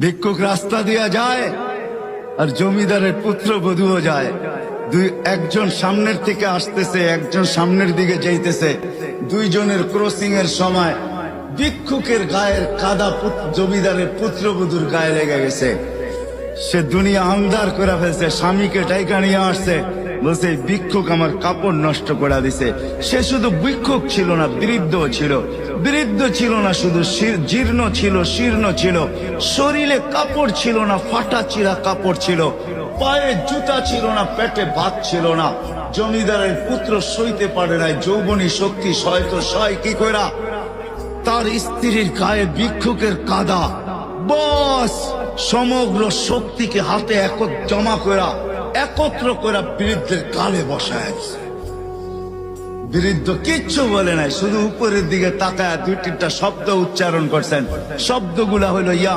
ভিক্ষুক রাস্তা দিয়া যায় আর জমিদারের পুত্রবধূও যায়। একজন সামনের থেকে আসতেছে, একজন সামনের দিকে যাইতেছে। দুইজনের ক্রসিং এর সময় ভিক্ষুকের গায়ের কাদা জমিদারের পুত্রবধূর গায়ে লেগে গেছে। সে দুনিয়া আন্ধার করে ফেলছে, স্বামীকে ডাইকা নিয়ে আসছে, বলছে ভিক্ষুক আমার কাপড় নষ্ট করে দিছে। সে শুধু ভিক্ষুক ছিল না, বৃদ্ধ ছিল। বৃদ্ধ ছিল না শুধু, জীর্ণ ছিল, শীর্ণ ছিল। শরীরে কাপড় ছিল না, ফাটা চিরা কাপড় ছিল। পায়ে জুতা ছিল না, পেটে ভাত ছিল না। জমিদারের পুত্র সইতে পারে নাই, যৌবনী শক্তি সয় তো সয় কি কইরা তার স্ত্রীর গায়ে ভিক্ষুকের কাদা। বস সমগ্র শক্তিকে হাতে জমা করা, একত্র করা বৃদ্ধের গালে বসায়। বৃদ্ধ কিচ্ছু বলে নাই, শুধু উপরের দিকে তাকায় দুই তিনটা শব্দ উচ্চারণ করছেন। শব্দগুলা হলো ইয়া